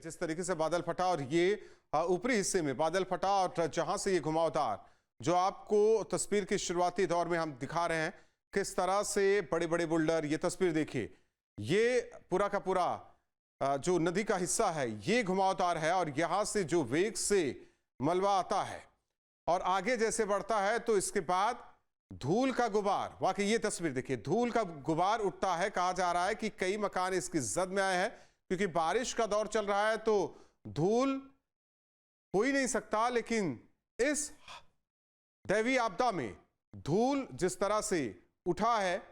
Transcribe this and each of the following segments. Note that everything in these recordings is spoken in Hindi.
जिस तरीके से बादल फटा और ये ऊपरी हिस्से में बादल फटा और जहां से ये घुमावदार जो आपको तस्वीर के शुरुआती दौर में हम दिखा रहे हैं, किस तरह से बड़े बड़े बुल्डर, ये तस्वीर देखिए, ये पूरा का पूरा जो नदी का हिस्सा है ये घुमावदार है और यहां से जो वेग से मलबा आता है और आगे जैसे बढ़ता है तो इसके बाद धूल का गुबार, वाकई ये तस्वीर देखिए, धूल का गुबार उठता है। कहा जा रहा है कि कई मकान इसकी जद में आए हैं क्योंकि बारिश का दौर चल रहा है तो धूल हो ही नहीं सकता, लेकिन इस दैवीय आपदा में धूल जिस तरह से उठा है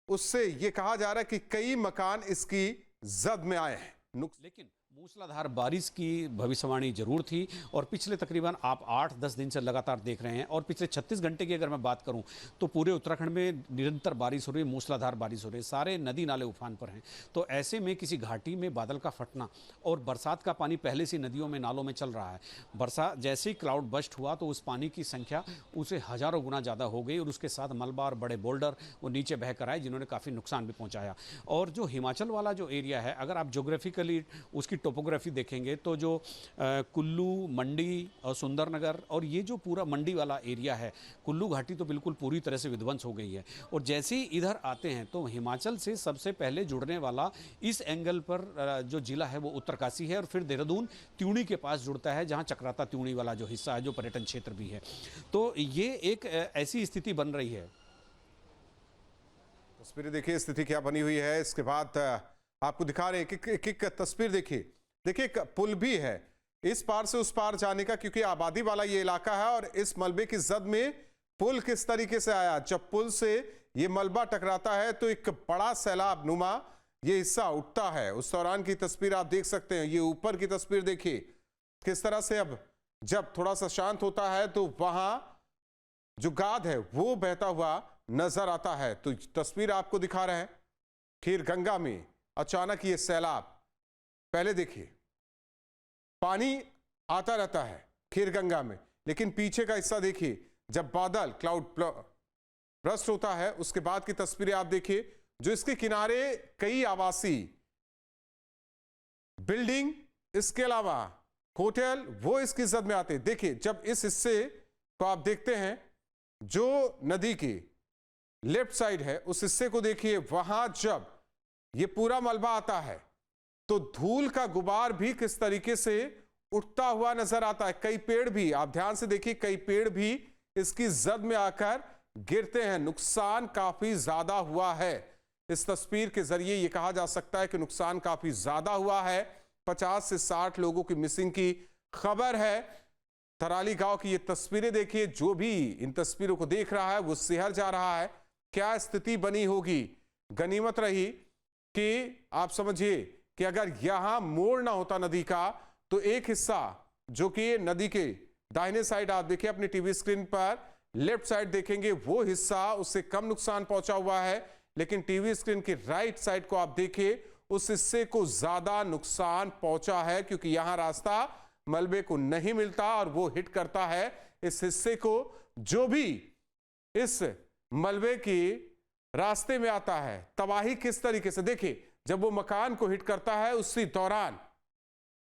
उससे यह कहा जा रहा है कि कई मकान इसकी जद में आए हैं। लेकिन मूसलाधार बारिश की भविष्यवाणी जरूर थी और पिछले तकरीबन आप 8-10 दिन से लगातार देख रहे हैं। और पिछले 36 घंटे की अगर मैं बात करूं तो पूरे उत्तराखंड में निरंतर बारिश हो रही है, मूसलाधार बारिश हो रही है, सारे नदी नाले उफान पर हैं। तो ऐसे में किसी घाटी में बादल का फटना और बरसात का पानी पहले से नदियों में नालों में चल रहा है, बरसात जैसे ही क्लाउड बस्ट हुआ तो उस पानी की संख्या उसे हजारों गुना ज़्यादा हो गई और उसके साथ मलबा और बड़े बोल्डर वो नीचे बह कर आए जिन्होंने काफ़ी नुकसान भी पहुँचाया। और जो हिमाचल वाला जो एरिया है, अगर आप जोग्राफिकली उसकी टोपोग्राफी देखेंगे तो जो कुल्लू, मंडी और सुंदरनगर और ये जो पूरा मंडी वाला एरिया है, कुल्लू घाटी तो बिल्कुल पूरी तरह से विध्वंस हो गई है। और जैसे ही इधर आते हैं तो हिमाचल से सबसे पहले जुड़ने वाला इस एंगल पर जो जिला है वो उत्तरकाशी है और फिर देहरादून त्यूणी के पास जुड़ता है जहां चक्राता त्यूणी वाला जो हिस्सा है जो पर्यटन क्षेत्र भी है। तो ये एक ऐसी स्थिति बन रही है। तस्वीरें देखिए, स्थिति क्या बनी हुई है। इसके बाद आपको दिखा रहे हैं एक तस्वीर देखिए, एक पुल भी है इस पार से उस पार जाने का, क्योंकि आबादी वाला ये इलाका है और इस मलबे की जद में पुल किस तरीके से आया। जब पुल से ये मलबा टकराता है तो एक बड़ा सैलाब नुमा ये हिस्सा उठता है। उस दौरान की तस्वीर आप देख सकते हैं। ये ऊपर की तस्वीर देखिए किस तरह से अब जब थोड़ा सा शांत होता है तो वहां जो गाद है वो बहता हुआ नजर आता है। तो तस्वीर आपको दिखा रहे हैं, खीर गंगा में अचानक ये सैलाब, पहले देखिए पानी आता रहता है खीर गंगा में, लेकिन पीछे का हिस्सा देखिए, जब बादल क्लाउड ब्रस्ट होता है उसके बाद की तस्वीरें आप देखिए, जो इसके किनारे कई आवासीय बिल्डिंग, इसके अलावा होटल, वो इसकी जद में आते हैं। देखिए जब इस हिस्से को आप देखते हैं जो नदी के लेफ्ट साइड है उस हिस्से को देखिए, वहां जब ये पूरा मलबा आता है तो धूल का गुबार भी किस तरीके से उठता हुआ नजर आता है। कई पेड़ भी आप ध्यान से देखिए, कई पेड़ भी इसकी जद में आकर गिरते हैं। नुकसान काफी ज्यादा हुआ है। इस तस्वीर के जरिए यह कहा जा सकता है कि नुकसान काफी ज्यादा हुआ है। 50 से 60 लोगों की मिसिंग की खबर है। थराली गांव की ये तस्वीरें देखिए, जो भी इन तस्वीरों को देख रहा है वो सिहर जा रहा है। क्या स्थिति बनी होगी। गनीमत रही कि आप समझिए कि अगर यहां मोड़ ना होता नदी का तो एक हिस्सा जो कि नदी के दाहिने साइड आप देखिए अपनी टीवी स्क्रीन पर, लेफ्ट साइड देखेंगे वो हिस्सा उससे कम नुकसान पहुंचा हुआ है, लेकिन टीवी स्क्रीन के राइट साइड को आप देखिए उस हिस्से को ज्यादा नुकसान पहुंचा है, क्योंकि यहां रास्ता मलबे को नहीं मिलता और वो हिट करता है इस हिस्से को जो भी इस मलबे की रास्ते में आता है। तबाही किस तरीके से देखिए, जब वो मकान को हिट करता है उसी दौरान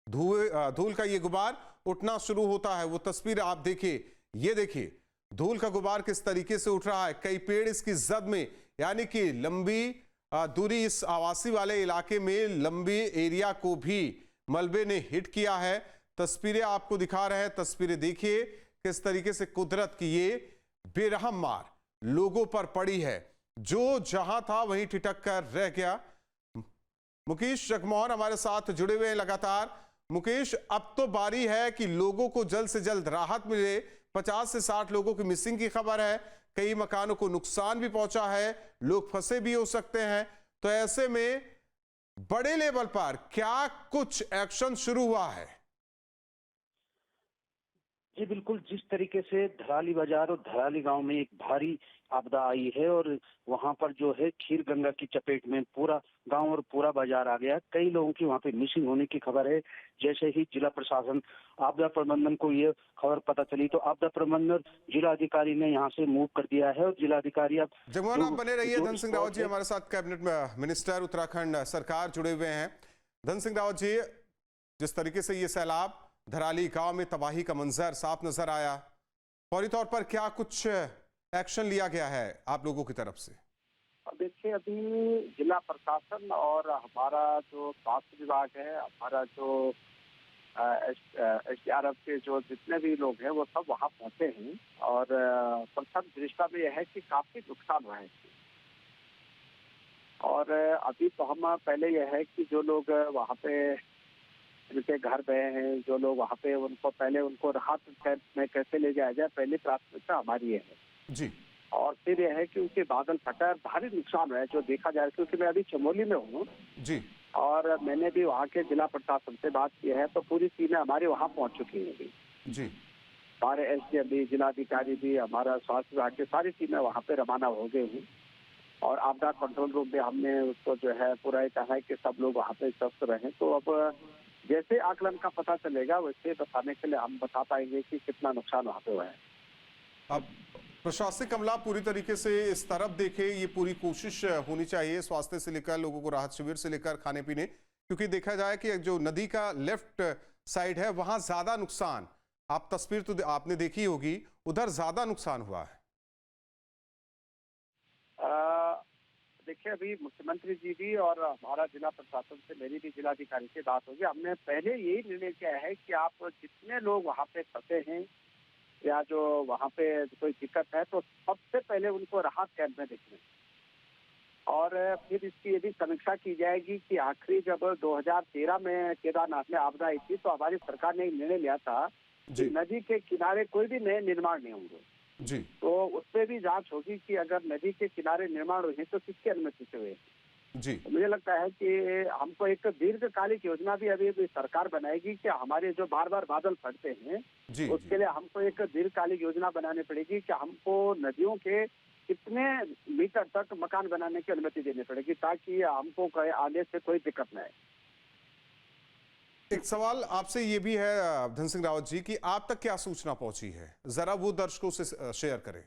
धूल का ये गुबार उठना शुरू होता है। वो तस्वीर आप देखिए, ये देखिए धूल का गुबार किस तरीके से उठ रहा है। कई पेड़ इसकी जद में, यानी कि लंबी दूरी इस आवासी वाले इलाके में लंबी एरिया को भी मलबे ने हिट किया है। तस्वीरें आपको दिखा रहे हैं, तस्वीरें देखिए किस तरीके से कुदरत की ये बेरहम मार लोगों पर पड़ी है। जो जहां था वहीं ठिठक कर रह गया। मुकेश जगमोहन हमारे साथ जुड़े हुए हैं लगातार। मुकेश, अब तो बारी है कि लोगों को जल्द से जल्द राहत मिले। 50 से 60 लोगों की मिसिंग की खबर है, कई मकानों को नुकसान भी पहुंचा है, लोग फंसे भी हो सकते हैं। तो ऐसे में बड़े लेवल पर क्या कुछ एक्शन शुरू हुआ है? जी बिल्कुल, जिस तरीके से धराली बाजार और धराली गांव में एक भारी आपदा आई है और वहां पर जो है खीर गंगा की चपेट में पूरा गांव और पूरा बाजार आ गया। कई लोगों की वहां पे मिसिंग होने की खबर है। जैसे ही जिला प्रशासन आपदा प्रबंधन को ये खबर पता चली तो आपदा प्रबंधन जिला अधिकारी ने यहाँ से मूव कर दिया है और जिला अधिकारी अब जगमोहन आप बने रहिए। धन सिंह रावत जी हमारे साथ, कैबिनेट मिनिस्टर उत्तराखंड सरकार जुड़े हुए हैं। धन सिंह रावत जी, जिस तरीके से ये सैलाब धराली गांव में तबाही का मंजर साफ नजर आया, फौरी तौर पर क्या कुछ एक्शन लिया गया है आप लोगों की तरफ से? देखिए, अभी जिला प्रशासन और हमारा जो स्वास्थ्य विभाग है, हमारा जो SDRF के जो जितने भी लोग हैं वो सब वहाँ पहुँचे हैं और प्रथम दृष्टा में यह है कि काफी नुकसान हुआ है। और अभी तो हम पहले यह है कि जो लोग वहाँ पे जिनके घर गए हैं, जो लोग वहाँ पे उनको पहले उनको राहत कैंप में कैसे ले जाया जाए, पहली प्राथमिकता हमारी ये है जी। और फिर यह है कि उनके बादल फटा, भारी नुकसान हुआ है जो देखा जा रहा है, क्योंकि मैं अभी चमोली में हूँ जी। और मैंने भी वहाँ के जिला प्रशासन से बात की है, तो पूरी टीमें हमारी वहाँ पहुँच चुकी हैं अभी। जी। हमारे SDM भी, जिलाधिकारी भी, हमारा स्वास्थ्य विभाग की सारी टीमें वहाँ पे रवाना हो गई हैं और आपदा कंट्रोल रूम में हमने उसको जो है पूरा कहा है कि सब लोग वहाँ पे स्वस्थ रहें। तो अब जैसे आकलन का पता चलेगा वैसे बताने के लिए हम बता पाएंगे कि कितना नुकसान वहाँ पे हुआ है। अब प्रशासनिक अमला पूरी तरीके से इस तरफ देखे, ये पूरी कोशिश होनी चाहिए स्वास्थ्य से लेकर लोगों को राहत शिविर से लेकर खाने पीने, क्योंकि देखा जाए कि जो नदी का लेफ्ट साइड है वहां ज्यादा नुकसान, आप तस्वीर तो आपने देखी होगी, उधर ज्यादा नुकसान हुआ है। देखिए, अभी मुख्यमंत्री जी भी और हमारा जिला प्रशासन से मेरी भी जिलाधिकारी से बात होगी। हमने पहले यही निर्णय किया है कि आप जितने लोग वहाँ पे फंसे हैं या जो वहाँ पे कोई दिक्कत है तो सबसे पहले उनको राहत कैंप में देखें और फिर इसकी यदि समीक्षा की जाएगी कि आखिरी जब 2013 में केदारनाथ में आपदा आई थी तो हमारी सरकार ने एक निर्णय लिया था कि नदी के किनारे कोई भी नए निर्माण नहीं होंगे जी। तो उसपे भी जांच होगी कि अगर नदी के किनारे निर्माण हुए तो किसकी अनुमति से हुए जी। तो मुझे लगता है कि हमको एक दीर्घकालिक योजना भी अभी सरकार बनाएगी कि हमारे जो बार बार बादल फटते हैं जी, उसके लिए हमको एक दीर्घकालिक योजना बनानी पड़ेगी कि हमको नदियों के कितने मीटर तक मकान बनाने की अनुमति देनी पड़ेगी ताकि हमको आगे से कोई दिक्कत न आए। एक सवाल आपसे ये भी है धन सिंह रावत जी कि आप तक क्या सूचना पहुंची है, जरा वो दर्शकों से शेयर करें।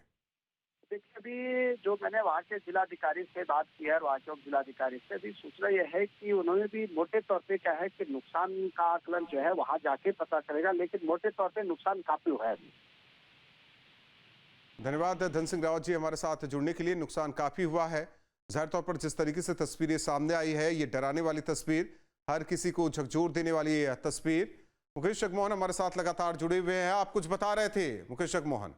देखिए, अभी जो मैंने वहाँ के जिलाधिकारी से बात की है और वहाँ के उप जिलाधिकारी से भी सूचना यह है कि उन्होंने भी मोटे तौर पे क्या है कि नुकसान का आकलन जो है वहाँ जाके पता चलेगा, लेकिन मोटे तौर पे नुकसान काफी हुआ है अभी। धन्यवाद धन सिंह रावत जी हमारे साथ जुड़ने के लिए। नुकसान काफी हुआ है, जाहिर तौर पर जिस तरीके से तस्वीरें सामने आई है, ये डराने वाली तस्वीर, हर किसी को झकझोर देने वाली तस्वीर। मुकेश जगमोहन हमारे साथ लगातार जुड़े हुए हैं, आप कुछ बता रहे थे मुकेश जगमोहन।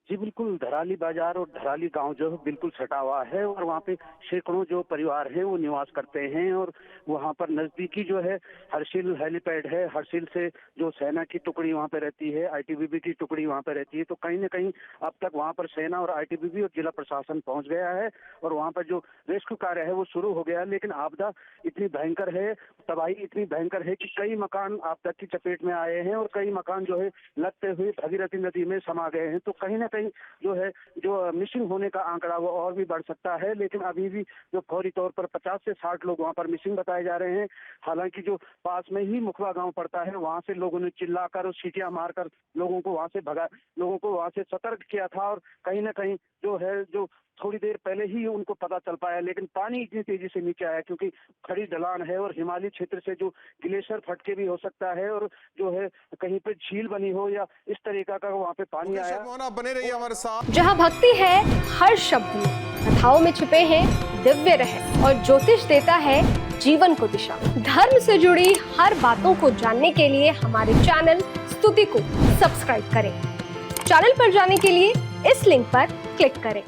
जी बिल्कुल, धराली बाजार और धराली गांव जो है बिल्कुल सटा हुआ है और वहाँ पे सैकड़ों जो परिवार हैं वो निवास करते हैं और वहाँ पर नजदीकी जो है हर्षिल हेलीपैड है, हर्षिल से जो सेना की टुकड़ी वहाँ पे रहती है, ITBP की टुकड़ी वहाँ पे रहती है, तो कहीं न कहीं अब तक वहाँ पर सेना और ITBP और जिला प्रशासन पहुँच गया है और वहाँ पर जो रेस्क्यू कार्य है वो शुरू हो गया है। लेकिन आपदा इतनी भयंकर है, तबाही इतनी भयंकर है कि कई मकान आपदा की चपेट में आए हैं और कई मकान जो है लगते हुए भगीरथी नदी में समा गए हैं। तो कहीं न कहीं जो है जो मिसिंग होने का आंकड़ा वो और भी बढ़ सकता है, लेकिन अभी भी जो फौरी तौर पर 50 से 60 लोग वहाँ पर मिसिंग बताए जा रहे हैं। हालांकि जो पास में ही मुखवा गांव पड़ता है वहाँ से लोगों ने चिल्लाकर और सीटियां मारकर लोगों को वहाँ से सतर्क किया था और कहीं न कहीं जो है जो थोड़ी देर पहले ही उनको पता चल पाया, लेकिन पानी इतनी तेजी से नीचे आया क्योंकि खड़ी ढलान है और हिमालय क्षेत्र से जो ग्लेशियर फटके भी हो सकता है और जो है कहीं पे झील बनी हो या इस तरीका का वहाँ पे पानी आया। आप बने रहिए हमारे साथ। जहाँ भक्ति है हर शब्द में, कथाओं में छिपे हैं दिव्य रहस्य और ज्योतिष देता है जीवन को दिशा। धर्म से जुड़ी हर बातों को जानने के लिए हमारे चैनल स्तुति को सब्सक्राइब करें। चैनल पर जाने के लिए इस लिंक पर क्लिक करें।